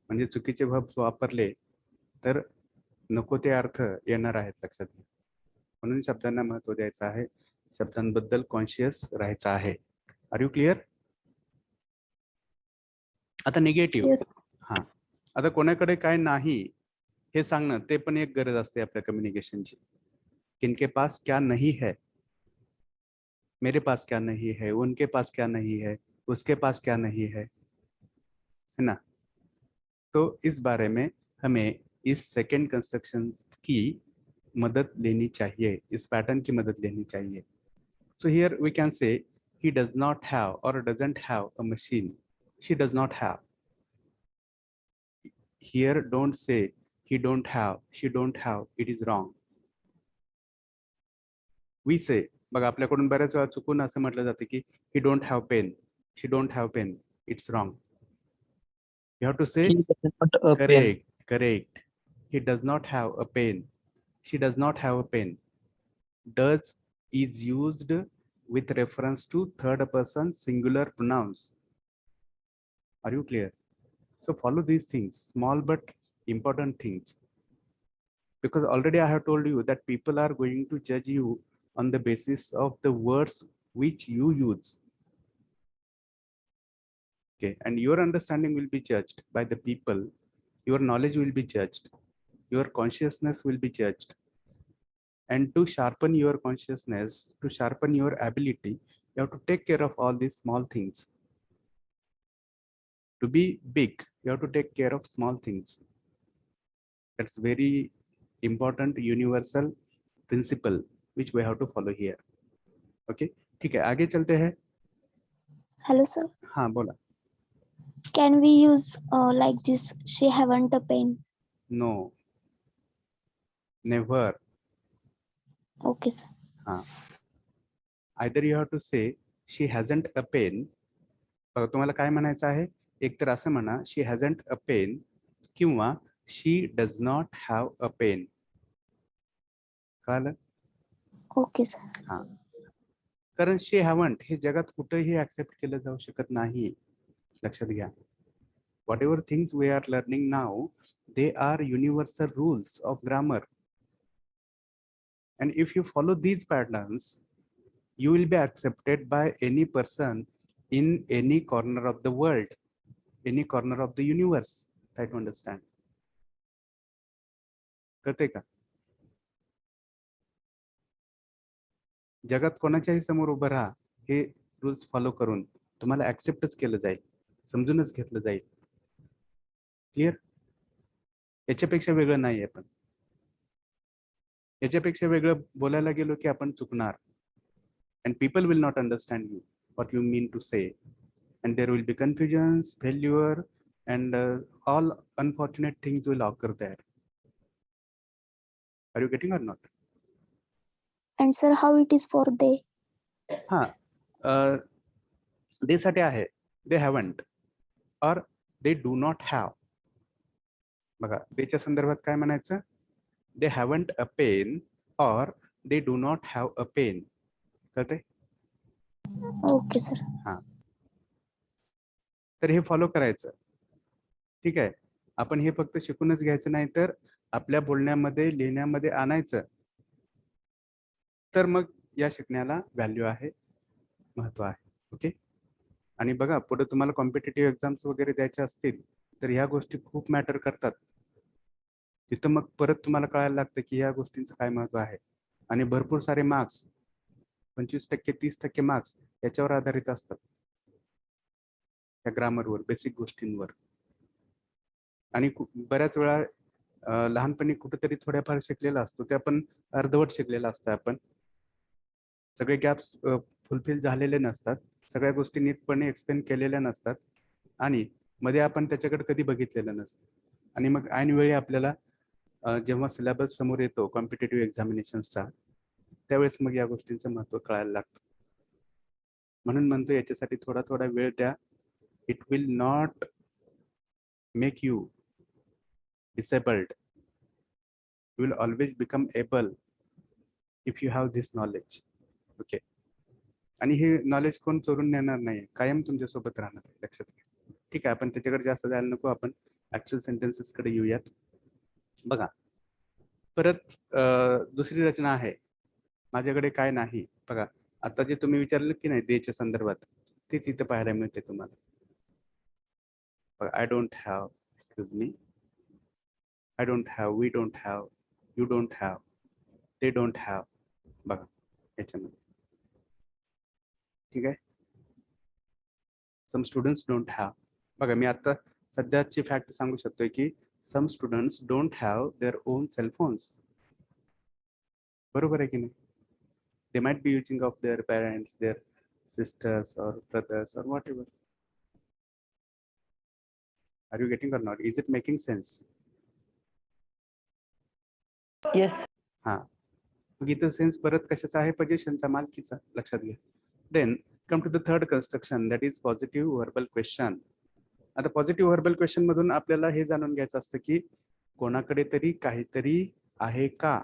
A: म्हणजे चुकीचे वर्ब वापरले तर नको ते अर्थ येणार आहेत, लक्षात घ्या. म्हणून शब्दांना महत्व द्यायचं आहे, शब्दांबद्दल कॉन्शियस राहायचं आहे. Are you clear? आता निगेटिव्ह.
C: Yes.
A: हा, आता कोणाकडे काय नाही हे सांगणं ते पण एक गरज असते आपल्या कम्युनिकेशनची. किनके पास क्या नहीं है, मेरे पास क्या नहीं है, उनके पास क्या नहीं है, उसके पास क्या नहीं है ना. तो इस बारे में हमें इस सेकंड कंस्ट्रक्शन की मदद लेनी चाहिए, इस पैटर्न की मदद लेनी चाहिए. So here we can say he does not have or doesn't have a machine. She does not have. Here don't say he don't have, she don't have. It is wrong. We say, बघा आपल्याकडून बऱ्याच वेळा चुकून असं म्हटलं जातं की he don't have pen, she don't have pen. It's wrong. You have to say
D: He does not a pen.
A: correct, correct. He does not have a pen. She does not have a pen. Does is used with reference to third person singular pronouns. Are you clear? So follow these things, small but important things, because already I have told you that people are going to judge you on the basis of the words which you use. Okay, and your understanding will be judged by the people, your knowledge will be judged, your consciousness will be judged. And to sharpen your consciousness, to sharpen your ability, you have to take care of all these small things. To be big, you have to take care of small things. That's very important universal principle which we have to follow here. Okay, ठीक है, आगे चलते हैं.
C: Hello, sir.
A: हाँ बोला.
C: Can we use like this? She haven't a pen.
A: No, never.
C: Okay, sir.
A: हाँ, either you have to say she hasn't a pen. बघा तुम्हाला काय म्हणायचं आहे, एक तर असं म्हणा she hasn't a pen किंवा she does not have a pen. कळलं?
C: Okay, sir.
A: हाँ, कारण शे हॅवंट हे जगात कुठेही ऍक्सेप्ट केलं जाऊ शकत नाही. लक्षात घ्या. Whatever things we are learning now, they are universal rules of grammar. And if you follow these patterns, you will be accepted by any person in any corner of the world, any corner of the universe. Try to understand. कळते का? जगात कोणाच्याही समोर उभं राहा, हे rules follow करून तुम्हाला ऍक्सेप्टच केलं जाईल, समजूनच घेतलं जाईल. क्लिअर? याच्यापेक्षा वेगळं नाही आहे. पण याच्यापेक्षा वेगळं बोलायला गेलो की आपण चुकणार. And people will not understand you, what you mean to say. And there will be confusions, failure, and all unfortunate things will occur there. Are you getting or not?
C: And sir, how it is for they?
A: हा, they साठी आहे they haven't or they do not have. बघा, theच्या संदर्भात काय म्हणायचं? They haven't a pen or they do not have a pen. कळते?
C: Okay, sir.
A: हा, तर हे फॉलो करायचं. ठीक आहे. आपण हे फक्त शिकूनच घ्यायचं नाही, तर आपल्या बोलण्यामध्ये लिहिण्यामध्ये आणायचं. तर मग या शिकण्याला व्हॅल्यू आहे, महत्व आहे. ओके. आणि बघा, पुढे तुम्हाला कॉम्पिटिटिव्ह एक्झाम्स वगैरे द्यायचे असतील तर ह्या गोष्टी खूप मॅटर करतात. तिथं मग परत तुम्हाला कळायला लागतं की या गोष्टींचं काय महत्व आहे. आणि भरपूर सारे मार्क्स, 25%, 30% मार्क्स याच्यावर आधारित असतात, त्या ग्रामरवर, बेसिक गोष्टींवर. आणि बऱ्याच वेळा लहानपणी कुठेतरी थोड्याफार शिकलेला असतो, ते आपण अर्धवट शिकलेला असतो. आपण सगळे गॅप्स फुलफिल झालेले नसतात, सगळ्या गोष्टी नीटपणे एक्सप्लेन केलेल्या नसतात, आणि मध्ये आपण त्याच्याकडे कधी बघितलेलं नसतं. आणि मग ऐनवेळी आपल्याला जेव्हा सिलेबस समोर येतो कॉम्पिटिटिव्ह एक्झामिनेशन्सचा, त्यावेळेस मग या गोष्टींचं महत्व कळायला लागतं. म्हणून म्हणतो याच्यासाठी थोडा थोडा वेळ द्या. It will not make you disabled. You will always become able if you have this knowledge. Okay. आणि हे नॉलेज कोण चोरून नेणार नाही, कायम तुमच्या सोबत राहणार आहे. लक्षात घ्या. ठीक आहे, आपण त्याच्याकडे जास्त जायला नको, आपण ऍक्च्युअल सेंटेन्सेस कडे येऊयात. बघा, परत दुसरी रचना आहे, माझ्याकडे काय नाही. बघा, आता जे तुम्ही विचारलं की नाही देच्या संदर्भात, तेच इथं पाहायला मिळते तुम्हाला. बघा, आय don't have, excuse me, I don't have, we don't have, you don't have, they don't have. बघा याच्यामध्ये. ठीक आहे. some students don't have. बघा, मी आता सध्याची फॅक्ट सांगू शकतोय की some students don't have their own cell phones. बरोबर आहे की नाही? They might be using of their parents, their sisters or brothers or whatever. Are you getting or not? Is it making sense?
B: Yes.
A: हा, मग इथं sense परत कशाचा आहे? पोझिशनचा, मालकीचा. लक्षात घ्या. Then come to the third construction, that is positive verbal question. आता positive verbal question मधून आपल्याला हे जाणून घ्यायचं असतं की कोणाकडे तरी काहीतरी आहे का.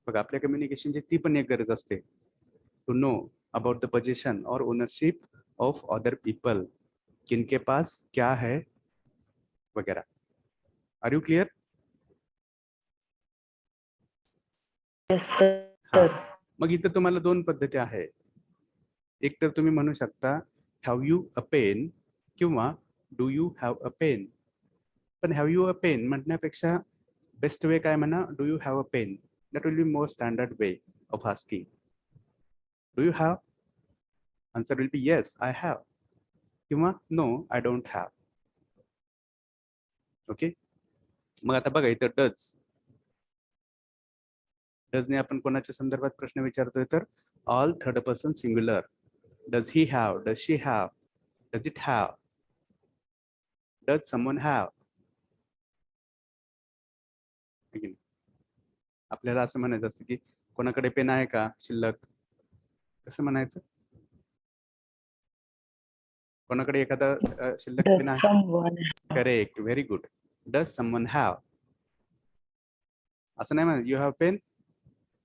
A: बघा, आपल्या कम्युनिकेशनची ती पण एक गरज असते, to know about the position और ओनरशिप ऑफ अदर पीपल, किनके पास क्या है वगैरह. Are you clear?
B: Yes, sir.
A: मग इथं तुम्हाला दोन पद्धती आहे. एक तर तुम्ही म्हणू शकता हॅव यू अ पेन किंवा do you have a pen. पण हॅव यू अ पेन म्हणण्यापेक्षा बेस्ट वे काय म्हणा, do you have a pen. That will be more standard way of asking. Do you have? Answer will be yes, I have, किंवा no, I don't have. Okay. मग आता बघा, इथं does, डजने आपण कोणाच्या संदर्भात प्रश्न विचारतोय, तर all third person singular. Does he have, does she have, does it have, does someone have. आपल्याला असं म्हणायचं असतं की कोणाकडे पेन आहे का शिल्लक. कसं म्हणायचं? कोणाकडे एखादा शिल्लक
B: Does
A: पेन आहे?
B: someone
A: correct, very good. Does someone have. असं नाही म्हणायचं यू हॅव पेन,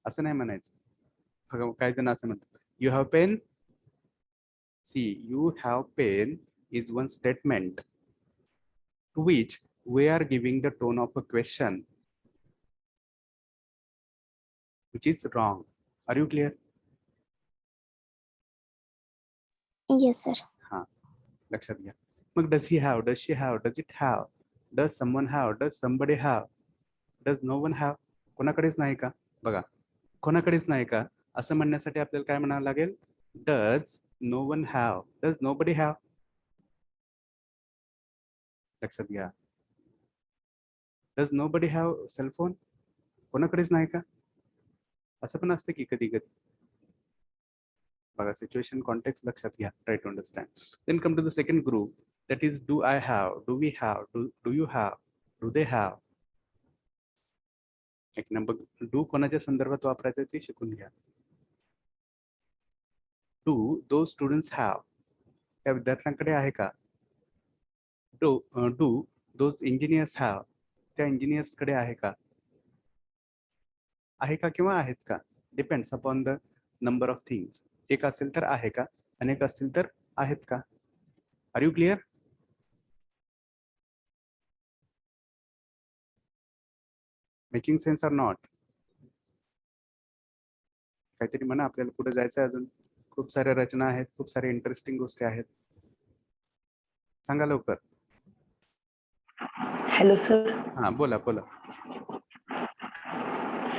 A: असं नाही म्हणायचं. काही जण असं म्हणतात You have pen? See, you have pen is one statement to which we are giving the tone of a question, which is wrong. Are you clear?
C: Yes, sir.
A: हाँ, लक्षात घ्या. मग does he have, does she have, does it have, does someone have, does somebody have, does no one have? कोणाकडेच नाही का? बघा, कोणाकडेच नाही का असं म्हणण्यासाठी आपल्याला काय म्हणावं लागेल? Does no one have, does nobody have? लक्षात घ्या. Does nobody have cell phone? कोणाकडेच नाही का? असं पण असतं की कधी कधी. बघा, सिच्युएशन कॉन्टेक्स्ट लक्षात घ्या. Try to understand. Then come to the second group, that is do I have, do we have, do you have, do they have. एक नंबर डू कोणाच्या संदर्भात वापरायचं ते शिकून घ्या. डू दो स्टुडंट्स हॅव, त्या विद्यार्थ्यांकडे आहे का? डू दोज इंजिनियर्स हॅव, त्या इंजिनियर्स कडे आहे का? आहे का किंवा आहेत का? Depends upon the number of things. एक असेल तर आहे का, अनेक असतील तर आहेत का? Are you clear? Making sense or not? काहीतरी म्हणा, आपल्याला पुढे जायचं आहे. अजून खूप साऱ्या रचना आहेत, खूप साऱ्या इंटरेस्टिंग गोष्टी आहेत. सांगा लवकर.
B: Hello sir.
A: हा, बोला बोला.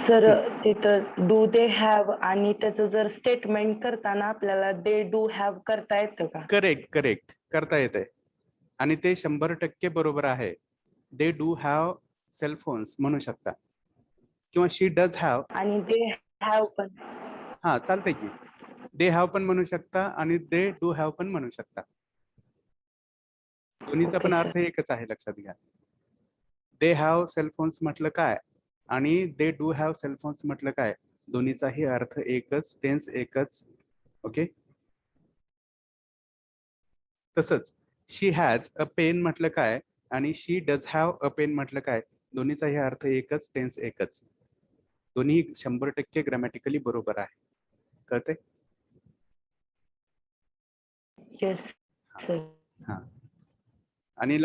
B: सर तिथं डू दे हॅव आणि त्याचं जर स्टेटमेंट करताना आपल्याला दे डू हॅव करता येतं का?
A: करेक्ट करेक्ट करता येते आणि ते 100% बरोबर आहे. They do have cell phones म्हणू शकता किंवा शी डज हॅव.
B: आणि दे हॅव पण.
A: हा, चालतंय की. दे हॅव पण म्हणू शकता आणि दे डू हॅव पण म्हणू शकता. दोन्हीचा पण
B: Okay,
A: अर्थ एकच आहे, लक्षात घ्या. दे हॅव सेल फोन्स म्हटलं काय आणि they do have cell phones म्हटलं काय, दोन्हीचाही अर्थ एकच, टेन्स एकच. ओके. तसंच शी हॅज अ पेन म्हटलं काय आणि she does have a pen म्हटलं काय, दोन्हीचाही अर्थ एकच, टेन्स एकच. दोन्ही 100% ग्रॅमॅटिकली बरोबर आहे. कळते?
B: Yes sir.
A: हा. आणि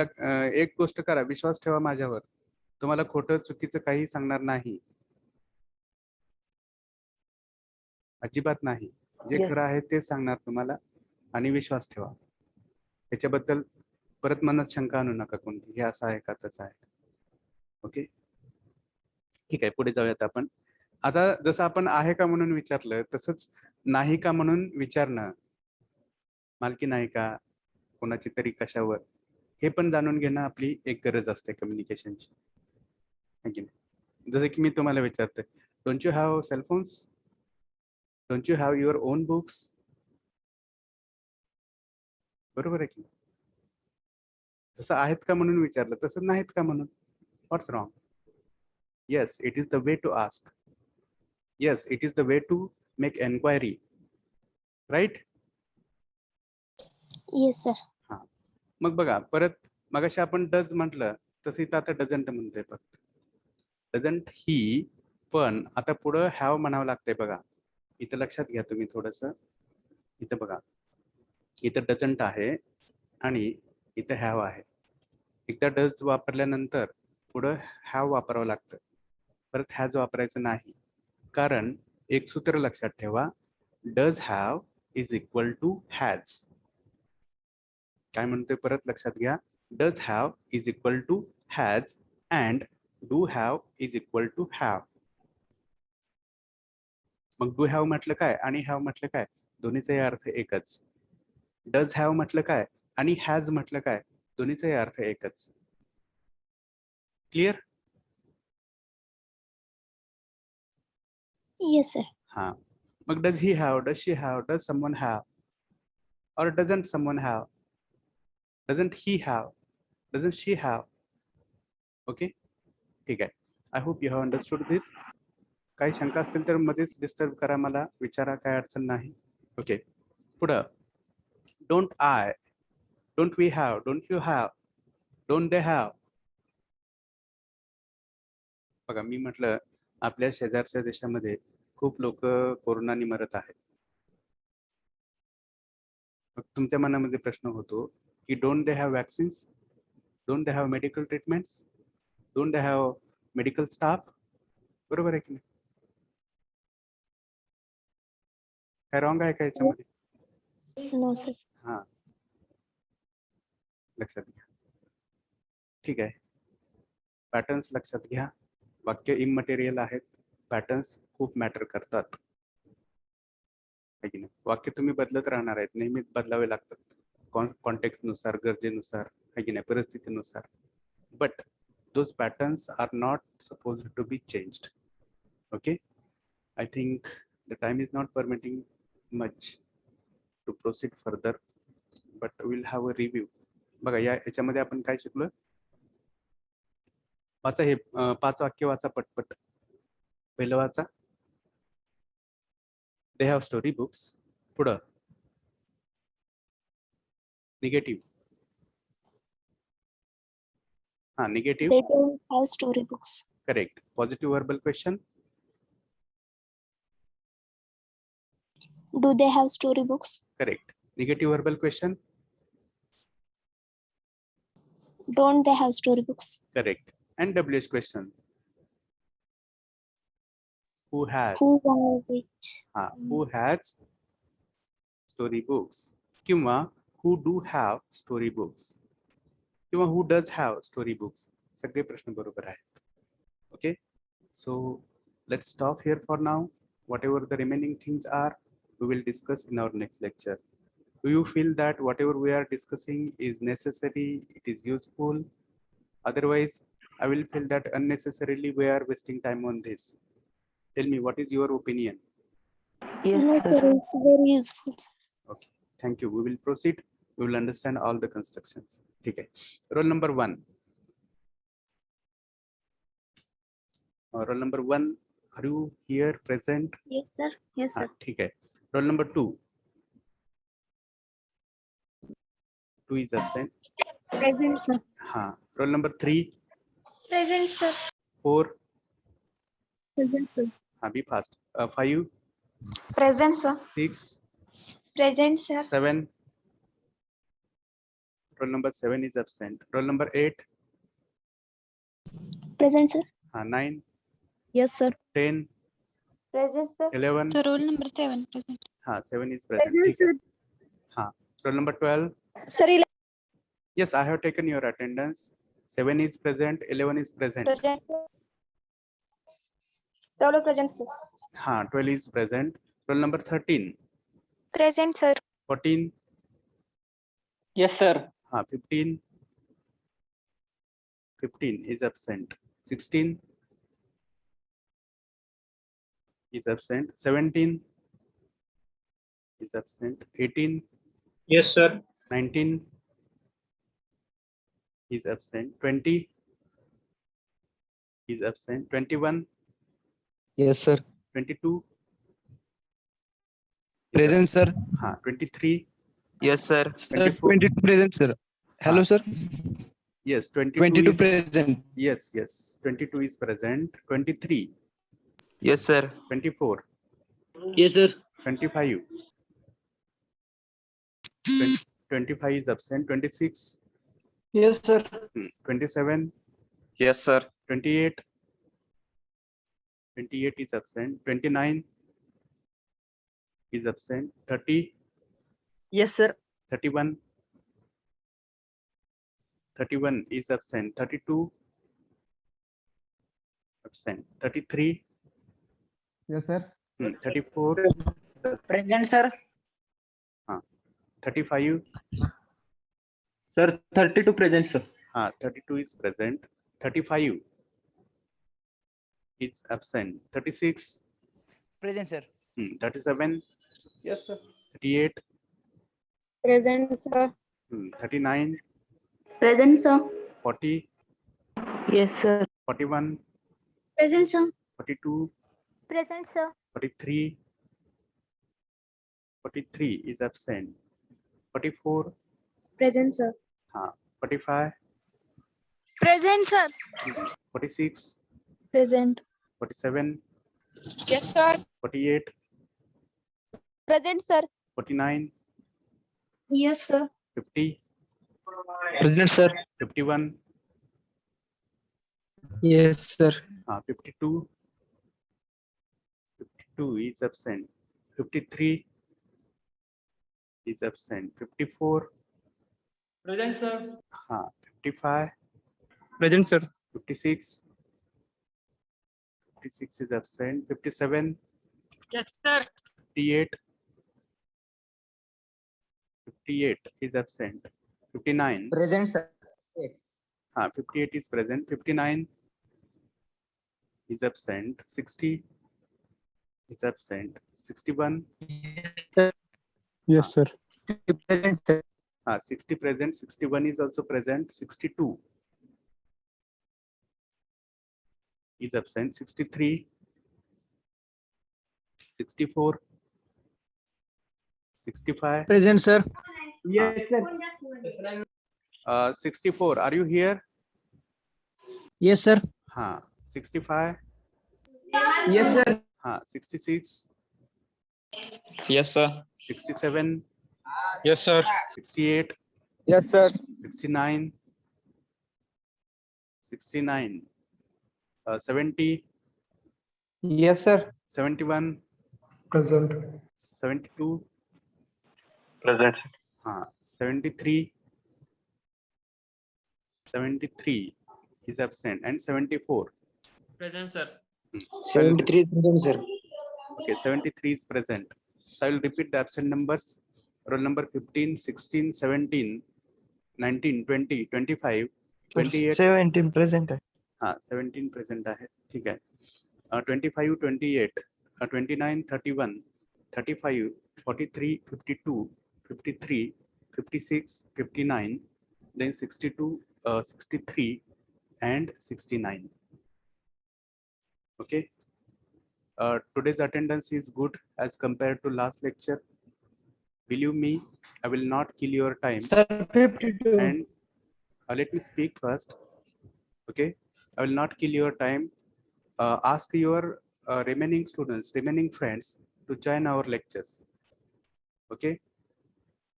A: एक गोष्ट करा, विश्वास ठेवा माझ्यावर. तुम्हाला खोटं चुकीचं काही सांगणार नाही, अजिबात नाही. जे
B: Yes.
A: खरं आहे ते सांगणार तुम्हाला. आणि विश्वास ठेवा त्याच्याबद्दल. परत मनात शंका आणू नका कोणती, हे असं आहे का तसं आहे. ओके, ठीक आहे. पुढे जाऊयात आपण. आता जसं आपण आहे का म्हणून विचारलं, तसंच नाही का म्हणून विचारणं. मालकी नाही का कोणाची तरी कशावर, हे पण जाणून घेणं आपली एक गरज असते कम्युनिकेशनची. जसं की मी तुम्हाला विचारते, don't you have cellphones, don't you have your own books. बरोबर आहे की? जसं आहेत का म्हणून विचारलं, तसं नाहीत का म्हणून. What's wrong? Yes, it is the way to ask. Yes, it is the way to make enquiry. Right?
C: Yes sir.
A: हा. मग बघा, परत मगाशी आपण डज म्हटलं, तसं इथं आता डझंट म्हणतोय फक्त. डझंट ही, पण आता पुढं हॅव म्हणावं लागतंय. बघा इथं लक्षात घ्या तुम्ही थोडस. इथं बघा, इथं डझंट आहे आणि इथं हॅव आहे. एकदा डज वापरल्यानंतर पुढं हॅव वापरावं लागतं, परत हॅज वापरायचं नाही. कारण एक सूत्र लक्षात ठेवा, does have is equal to has. काय म्हणतोय परत लक्षात घ्या, does have is equal to has and do have is equal to have. मग डू हॅव म्हटलं काय आणि हॅव म्हटलं काय, दोन्हीचाही अर्थ एकच. डज हॅव म्हटलं काय आणि हॅज म्हटलं काय, दोन्हीचाही अर्थ एकच. क्लिअर?
C: Yes sir.
A: हा. मग does he have, does she have, does someone have, और doesn't someone have, doesn't he have, doesn't she have. Okay, ठीक आहे. I hope you have understood this. काही शंका असतील तर मध्येच डिस्टर्ब करा, मला विचारा, काय अडचण नाही. ओके, पुढं don't I, don't we have, don't you have, don't they have. बघा, मी म्हटलं आपल्या शेजारच्या देशामध्ये खूप लोक कोरोनाने मरत आहेत. मग तुमच्या मनामध्ये प्रश्न होतो की don't they have vaccines, don't they have medical treatments, don't they have medical staff. बरोबर आहे की नाही? काय रॉंग आहे का याच्यामध्ये?
C: No, sir.
A: हा, लक्षात घ्या. ठीक आहे, पॅटर्न्स लक्षात घ्या. वाक्य इमटेरियल आहेत, पॅटर्न्स खूप मॅटर करतात. है की नाही? वाक्य तुम्ही बदलत राहणार आहेत, नेहमीच बदलावे लागतात कॉन्टेक्स्ट नुसार, गरजेनुसार, है की नाही, परिस्थितीनुसार. But those patterns are not supposed to be changed. Okay, I think the time is not permitting much to proceed further, but we'll have a review. बघा याच्यामध्ये आपण काय शिकलो? वाचा हे 5 वाक्य वाचा पटपट. पहिलं वाचा. They have story books. पुढं निगेटिव्ह. हा, negative.
C: They don't have storybooks.
A: Correct. Positive verbal question.
C: Do they have storybooks?
A: Correct. Negative verbal question.
C: Don't they have storybooks?
A: Correct. And WH question. Who has?
C: Who have it?
A: हा, who has story books किंवा who do have story books किंवा who does have story books. सगळे प्रश्न बरोबर आहेत. Okay, so let's stop here for now. Whatever the remaining things are, we will discuss in our next lecture. Do you feel that whatever we are discussing is necessary, it is useful? Otherwise, I will feel that unnecessarily we are wasting time on this. Tell me, what is your opinion?
B: Yes,
C: No,
B: sir.
C: sir. It's very useful, sir.
A: Okay, thank you. We will proceed. We will understand all the constructions. ठीक है. Roll number 1. Roll number 1. Are you here present?
C: Yes, sir. Yes,
A: हाँ, ठीक है. Roll number 2. 2 is absent.
C: Present, sir.
A: हाँ. Roll number 3.
C: Present, sir.
A: 4.
C: Present, sir.
A: हाँ, be fast. 5.
C: Present, sir.
A: 6.
C: Present, sir.
A: 7. Roll number 7 is absent. Roll number 8.
C: Present, sir.
A: हाँ, 9.
C: Yes, sir.
A: 10.
C: Present, sir.
A: 11.
C: So roll number 7. Present.
A: हाँ, 7 is present.
C: Present,
A: ठीक है. हाँ. Roll number 12.
C: Sir,
A: Yes, I have taken your attendance. 7 is present. 11 is present.
C: present, sir. 12 present, sir.
A: हाँ, 12 is present. Roll number 13.
C: Present, sir.
A: 14.
D: Yes, sir.
A: हाँ, 15. 15 is absent. 16 is absent. 17 is absent. 18.
D: Yes, sir.
A: 19 is absent. 20 is absent. 21.
D: Yes, sir.
A: 22.
E: Present, sir.
A: हाँ, 23.
D: Yes, sir.
E: Sir,
A: 24.
E: 22 present, sir. Hello, sir.
A: Yes, 22.
E: 22
A: is,
E: present.
A: yes. 22 is present. 23.
D: Yes, sir.
A: 24.
D: Yes, sir.
A: 25. 25 is absent. 26.
E: Yes, sir.
A: 27.
D: Yes, sir.
A: 28. 28 is absent. 29 is absent. 30.
D: Yes, sir.
A: 31. 31 is absent. 32 absent. 33.
E: Yes, sir.
A: 34.
D: Present, sir.
A: 35.
D: Sir, 32 present, sir.
A: 32 is present. 35 is absent. 36.
E: Present, sir.
A: 37.
E: Yes, sir.
A: 38.
C: Present, sir.
A: 39.
C: Present, sir.
A: 40.
B: Yes, sir.
A: 41.
C: Present, sir.
A: 42.
C: Present, sir.
A: 43. 43 is absent. 44.
C: Present, sir.
A: 45.
C: Present, sir.
A: 46.
C: Present.
A: 47.
C: Yes, sir.
A: 48.
C: Present, sir.
A: 49.
F: Yes, sir.
A: 50,
D: Present, sir.
A: 51,
E: Yes, sir.
A: 52, 52 is absent, 53 is absent, 54,
E: Present, sir.
A: 55,
E: Present, sir.
A: 56, 56 is absent, 57,
E: Yes, sir.
A: 58, 58 is absent, 59,
E: Present, sir.
A: 58 is present, 59 is absent, 60 is absent, 61,
D: Yes, sir.
E: Present, sir.
A: 60 present, 61 is also present, 62 is absent, 63, 64, 65,
E: Present, sir. Yes, sir.
A: 64, are you here?
E: Yes, sir.
A: 65,
E: Yes, sir.
A: 66,
E: Yes, sir.
A: 67,
D: Yes, sir.
A: 68,
E: Yes, sir.
A: 69, 69, 70,
E: Yes, sir.
A: 71,
E: Present.
A: 72,
D: Present.
A: 73, 73 is absent, and 74.
E: Present, sir.
A: 73
E: present, sir.
A: Okay, 73 is present. So I will repeat the absent numbers. Roll number 15, 16, 17, 19, 20, 25, 28.
E: 17 present.
A: 17 present आहे ठीक आहे 25, 28, 29, 31, 35, 43, 52, 53, 56, 59, then 62, 63, and 69. Okay. Today's attendance is good as compared to last lecture. Believe me, I will not kill your time.
E: Sir, 52.
A: And let me speak first. Okay, I will not kill your time. Ask your remaining students, remaining friends to join our lectures. Okay,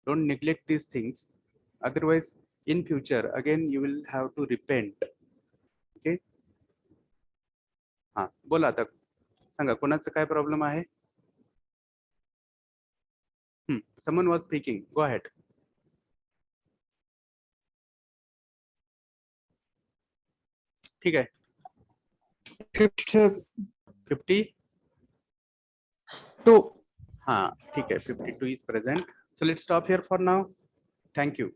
A: don't neglect these things. Otherwise, in future, again, you will have to repent. Okay. बोला आता सांगा कोणाचं काय problem आहे someone was speaking, go ahead. ठीक है 52 हाँ ठीक है 52 is present. So let's stop here for now. Thank you.